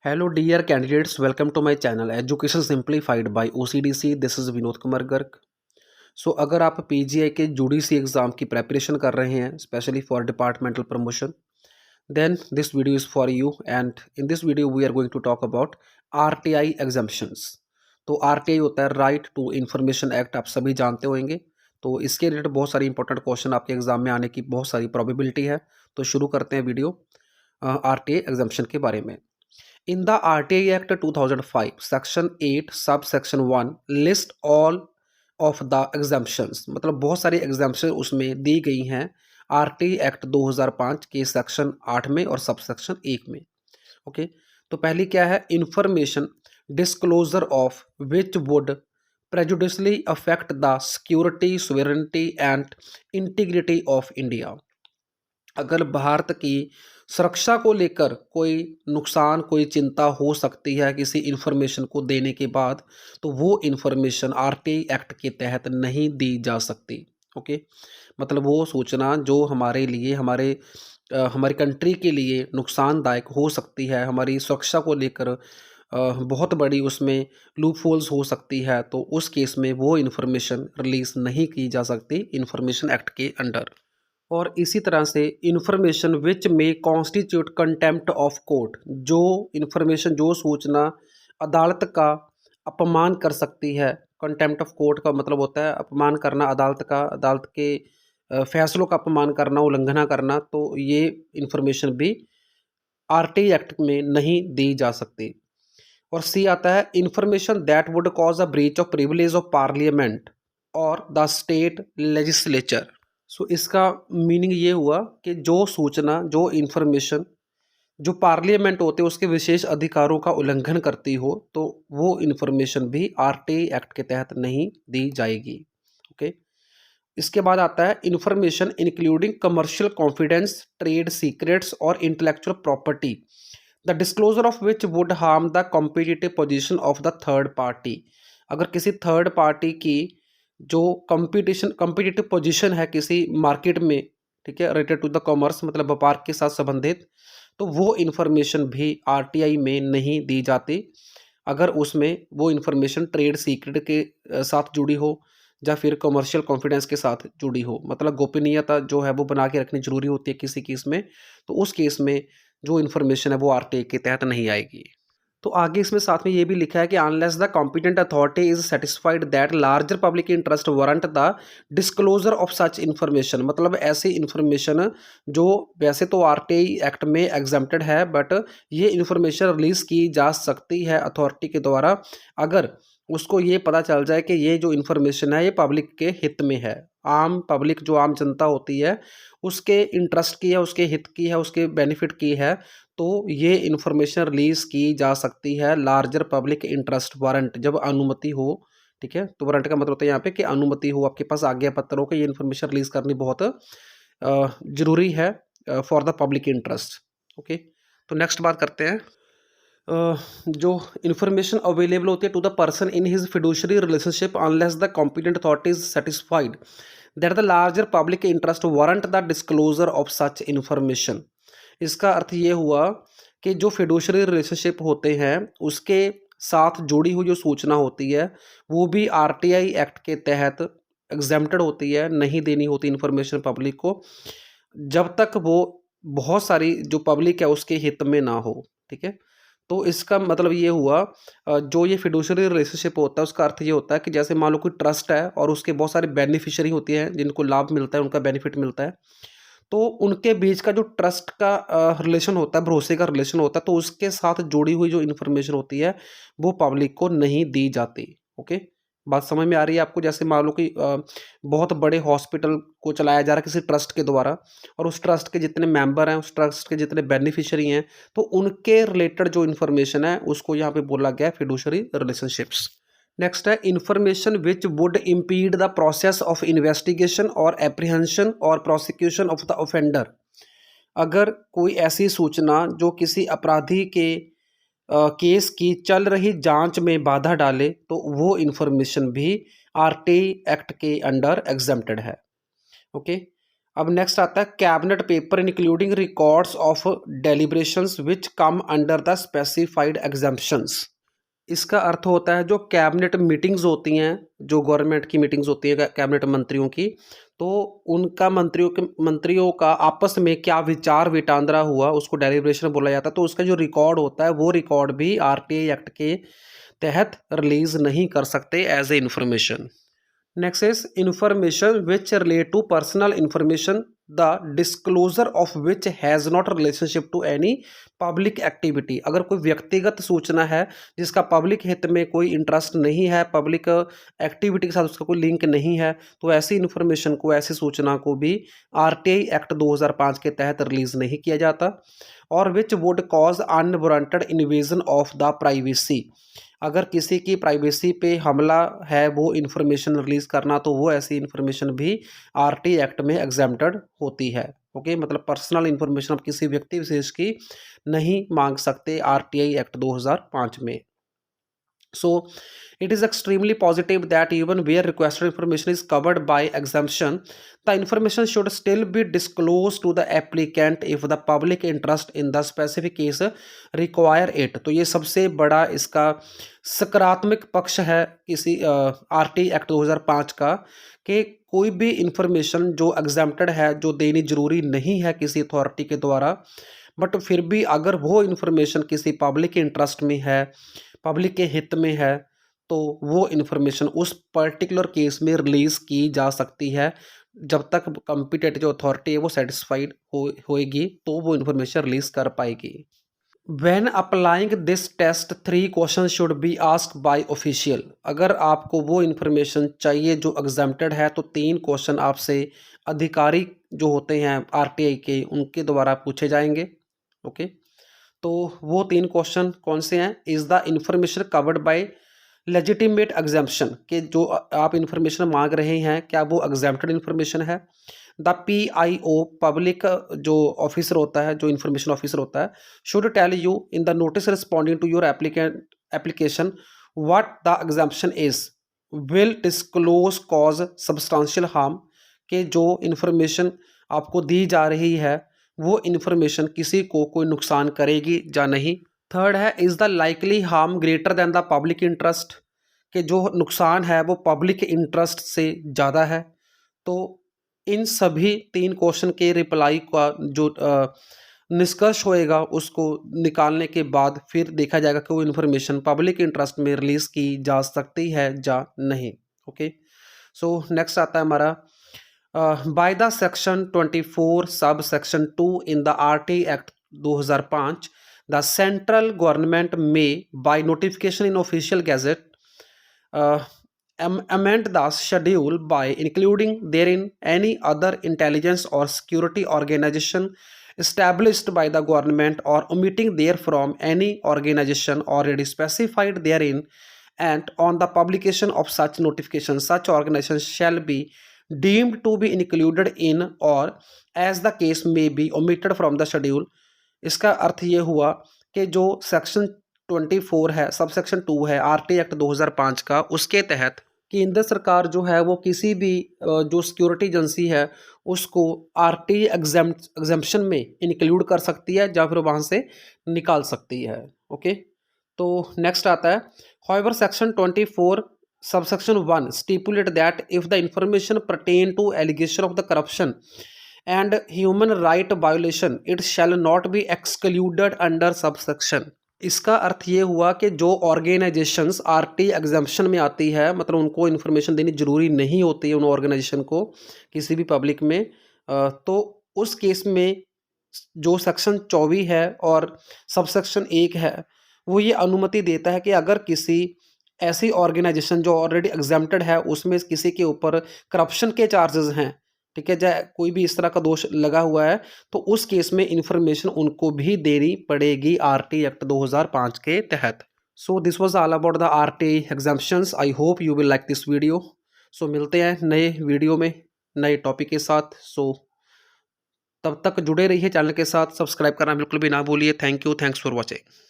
Hello, dear candidates. Welcome to my channel Education Simplified by OCDC. This is Vinod Kumar Garg. सो अगर आप PGI के UDC exam की preparation कर रहे हैं specially for departmental promotion, then this video is for you. And in this video we are going to talk about RTI exemptions. तो RTI होता है राइट टू इंफॉर्मेशन एक्ट, आप सभी जानते होंगे. तो इसके रिलेटेड बहुत सारी इंपॉर्टेंट क्वेश्चन आपके एग्जाम में आने की बहुत सारी प्रोबेबिलिटी है. तो शुरू करते हैं वीडियो आरटीआई एग्जाम्पशन के बारे में. In the RTI Act 2005, Section 8, Subsection 1 list all of the exemptions. मतलब बहुत सारी एग्जाम्पशन उसमें दी गई हैं आरटीआई एक्ट 2005 के सेक्शन 8 में और सब सेक्शन 1 में. ओके, तो पहली क्या है? Information disclosure of which would prejudicially affect the security, sovereignty and integrity of India. अगर भारत की सुरक्षा को लेकर कोई नुकसान, कोई चिंता हो सकती है किसी इन्फॉर्मेशन को देने के बाद, तो वो इन्फॉर्मेशन आरटीआई एक्ट के तहत नहीं दी जा सकती. ओके, मतलब वो सूचना जो हमारे लिए, हमारी कंट्री के लिए नुकसानदायक हो सकती है, हमारी सुरक्षा को लेकर बहुत बड़ी उसमें लूपहोल्स हो सकती है, तो उस केस में वो इन्फॉर्मेशन रिलीज़ नहीं की जा सकती इन्फॉर्मेशन एक्ट के अंडर. और इसी तरह से इन्फॉर्मेशन विच में कॉन्स्टिट्यूट कंटेम्प्ट ऑफ कोर्ट, जो इन्फॉर्मेशन, जो सूचना अदालत का अपमान कर सकती है. कंटेम्प्ट ऑफ कोर्ट का मतलब होता है अपमान करना अदालत का, अदालत के फैसलों का अपमान करना, उल्लंघना करना. तो ये इन्फॉर्मेशन भी आरटीआई एक्ट में नहीं दी जा सकती. और सी आता है information that would cause a breach of privilege of parliament और द स्टेट लेजिस्लेचर. सो इसका मीनिंग ये हुआ कि जो सूचना, जो इन्फॉर्मेशन जो पार्लियामेंट होते उसके विशेष अधिकारों का उल्लंघन करती हो, तो वो इन्फॉर्मेशन भी आरटीआई एक्ट के तहत नहीं दी जाएगी. ओके, इसके बाद आता है information including commercial confidence, trade secrets और intellectual property, the disclosure of which would harm the competitive position of the third party. अगर किसी थर्ड पार्टी की जो कॉम्पिटिटिव पोजीशन है किसी मार्केट में, ठीक है, रिलेटेड टू द कॉमर्स, मतलब व्यापार के साथ संबंधित, तो वो इन्फॉर्मेशन भी आरटीआई में नहीं दी जाती अगर उसमें वो इन्फॉर्मेशन ट्रेड सीक्रेट के साथ जुड़ी हो या फिर कमर्शियल कॉन्फिडेंस के साथ जुड़ी हो. मतलब गोपनीयता जो है वो बना के रखनी जरूरी होती है किसी केस में, तो उस केस में जो इन्फॉर्मेशन है वो आरटीआई के तहत नहीं आएगी. तो आगे इसमें साथ में ये भी लिखा है कि unless the competent authority is satisfied that larger public interest warrant the disclosure of such information. मतलब ऐसी इन्फॉर्मेशन जो वैसे तो आरटीआई एक्ट में एग्जम्प्टेड है, बट ये इन्फॉर्मेशन रिलीज की जा सकती है अथॉरिटी के द्वारा अगर उसको ये पता चल जाए कि ये जो इन्फॉर्मेशन है ये पब्लिक के हित में है. आम पब्लिक, जो आम जनता होती है, उसके इंटरेस्ट की है, उसके हित की है, उसके बेनिफिट की है, तो ये इन्फॉर्मेशन रिलीज़ की जा सकती है लार्जर पब्लिक इंटरेस्ट वारंट, जब अनुमति हो. ठीक है, तो वारंट का मतलब होता है यहाँ पे कि अनुमति हो, आपके पास आज्ञा पत्र हो कि ये इन्फॉर्मेशन रिलीज़ करनी बहुत ज़रूरी है for the public interest. Okay, तो नेक्स्ट बात करते हैं जो इन्फॉर्मेशन अवेलेबल होती है to the person in his fiduciary relationship unless the competent authority is satisfied that the larger public interest warrant the disclosure of such information. इसका अर्थ ये हुआ कि जो फिडुशरी रिलेशनशिप होते हैं उसके साथ जुड़ी हुई जो सूचना होती है वो भी आरटीआई एक्ट के तहत एग्जेम्प्टेड होती है, नहीं देनी होती इन्फॉर्मेशन पब्लिक को जब तक वो बहुत सारी जो पब्लिक है उसके हित में ना हो. ठीक है, तो इसका मतलब ये हुआ जो ये फिडुशरी रिलेशनशिप होता है उसका अर्थ ये होता है कि जैसे मान लो कोई ट्रस्ट है और उसके बहुत सारे बेनिफिशियरी होती हैं जिनको लाभ मिलता है, उनका बेनिफिट मिलता है, तो उनके बीच का जो ट्रस्ट का रिलेशन होता है, भरोसे का रिलेशन होता है, तो उसके साथ जुड़ी हुई जो इन्फॉर्मेशन होती है वो पब्लिक को नहीं दी जाती. ओके, बात समझ में आ रही है आपको? जैसे मान लो कि बहुत बड़े हॉस्पिटल को चलाया जा रहा है किसी ट्रस्ट के द्वारा और उस ट्रस्ट के जितने मेंबर हैं, उस ट्रस्ट के जितने बेनिफिशियरी हैं, तो उनके रिलेटेड जो इन्फॉर्मेशन है उसको यहाँ पे बोला गया फिडुशरी रिलेशनशिप्स. नेक्स्ट है information which would impede the process of investigation और एप्रीहेंशन और प्रोसिक्यूशन ऑफ द ऑफेंडर. अगर कोई ऐसी सूचना जो किसी अपराधी के केस की चल रही जांच में बाधा डाले, तो वो इन्फॉर्मेशन भी आरटीआई एक्ट के अंडर एग्जेम्प्टेड है. ओके, अब नेक्स्ट आता है cabinet paper including records of deliberations which come under the specified exemptions. इसका अर्थ होता है जो कैबिनेट मीटिंग्स होती हैं, जो गवर्नमेंट की मीटिंग्स होती है कैबिनेट मंत्रियों की, तो उनका मंत्रियों का आपस में क्या विचार विटांद्रा हुआ उसको डेलिब्रेशन बोला जाता है। तो उसका जो रिकॉर्ड होता है वो रिकॉर्ड भी आरटीआई एक्ट के तहत रिलीज नहीं कर सकते as a information. Next is information which relate to personal information, the disclosure of which has not relationship to any public activity। अगर कोई व्यक्तिगत सूचना है जिसका पब्लिक हित में कोई इंटरेस्ट नहीं है, पब्लिक एक्टिविटी के साथ उसका कोई लिंक नहीं है, तो ऐसी इन्फॉर्मेशन को, ऐसी सूचना को भी आरटीआई एक्ट 2005 के तहत रिलीज नहीं किया जाता। और which would cause unwanted invasion of the privacy. अगर किसी की प्राइवेसी पे हमला है वो इन्फॉर्मेशन रिलीज करना, तो वो ऐसी इन्फॉर्मेशन भी आरटी एक्ट में एग्जेम्प्टेड होती है। ओके, मतलब पर्सनल इन्फॉर्मेशन आप किसी व्यक्ति विशेष की नहीं मांग सकते आरटीआई एक्ट 2005 में। So it is extremely positive that even where requested information is covered by exemption, the information should still be disclosed to the applicant if the public interest in the specific case require it। तो ये सबसे बड़ा इसका सकारात्मक पक्ष है किसी RT act 2005 का, कि कोई भी इंफॉर्मेशन जो एग्जेम्प्टेड है, जो देनी जरूरी नहीं है किसी अथॉरिटी के द्वारा, बट फिर भी अगर वो इंफॉर्मेशन किसी पब्लिक इंटरेस्ट में है, पब्लिक के हित में है, तो वो इन्फॉर्मेशन उस पर्टिकुलर केस में रिलीज की जा सकती है। जब तक कॉम्पिटेंट जो अथॉरिटी है वो सेटिस्फाइड होएगी तो वो इन्फॉर्मेशन रिलीज कर पाएगी। When applying this test 3 questions should be asked by official। अगर आपको वो इन्फॉर्मेशन चाहिए जो एग्जेम्प्टेड है तो 3 क्वेश्चन आपसे अधिकारी जो होते हैं आरटीआई के, उनके द्वारा पूछे जाएंगे। ओके, तो वो 3 क्वेश्चन कौन से हैं? Is the information covered by legitimate exemption, कि जो आप इंफॉर्मेशन मांग रहे हैं क्या वो एग्जेम्प्टेड इंफॉर्मेशन है। द PIO पब्लिक जो ऑफिसर होता है, जो इंफॉर्मेशन ऑफिसर होता है, should tell you in the notice responding to your application what the exemption is, will disclose cause substantial harm, के जो इंफॉर्मेशन आपको दी जा रही है वो इन्फॉर्मेशन किसी को कोई नुकसान करेगी या नहीं। थर्ड है is the likely harm greater than the public interest, के जो नुकसान है वो पब्लिक इंटरेस्ट से ज़्यादा है। तो इन सभी 3 क्वेश्चन के रिप्लाई का जो निष्कर्ष होएगा उसको निकालने के बाद फिर देखा जाएगा कि वो इन्फॉर्मेशन पब्लिक इंटरेस्ट में रिलीज़ की जा सकती है या नहीं। ओके, सो नेक्स्ट आता है हमारा by the section 24 subsection 2 in the RT Act 2005, the central government may by notification in official gazette amend the schedule by including therein any other intelligence or security organization established by the government or omitting therefrom any organization already specified therein, and on the publication of such notification such organization shall be deemed to be included in or as the case may be omitted from the schedule। इसका अर्थ ये हुआ कि जो section 24 है, sub section 2 है RT act 2005 का, उसके तहत केंद्र सरकार जो है वो किसी भी जो सिक्योरिटी एजेंसी है उसको आरटी एग्जेम्पशन में इंक्लूड कर सकती है या फिर वहाँ से निकाल सकती है। ओके, तो नेक्स्ट आता है however section 24 subsection 1 stipulate that if the information pertain to allegation of the corruption and human right violation it shall not be excluded under subsection। इसका अर्थ ये हुआ कि जो ऑर्गेनाइजेशंस आरटी एग्जाम्पशन में आती है, मतलब उनको इन्फॉर्मेशन देनी जरूरी नहीं होती है उन ऑर्गेनाइजेशन को किसी भी पब्लिक में, तो उस केस में जो सेक्शन 24 है और सबसेक्शन 1 है वो ये अनुमति देता है कि अगर किसी ऐसी ऑर्गेनाइजेशन जो ऑलरेडी एग्जेम्प्टेड है उसमें किसी के ऊपर करप्शन के चार्जेस हैं, ठीक है, चाहे कोई भी इस तरह का दोष लगा हुआ है, तो उस केस में इंफॉर्मेशन उनको भी देनी पड़ेगी आरटी एक्ट 2005 के तहत। So this was all about the RT exemptions. I hope you will like this video. So मिलते हैं नए वीडियो में नए टॉपिक के साथ। सो तब तक जुड़े रहिए चैनल के साथ, सब्सक्राइब करना बिल्कुल भी ना भूलिए। Thank you, thanks for watching.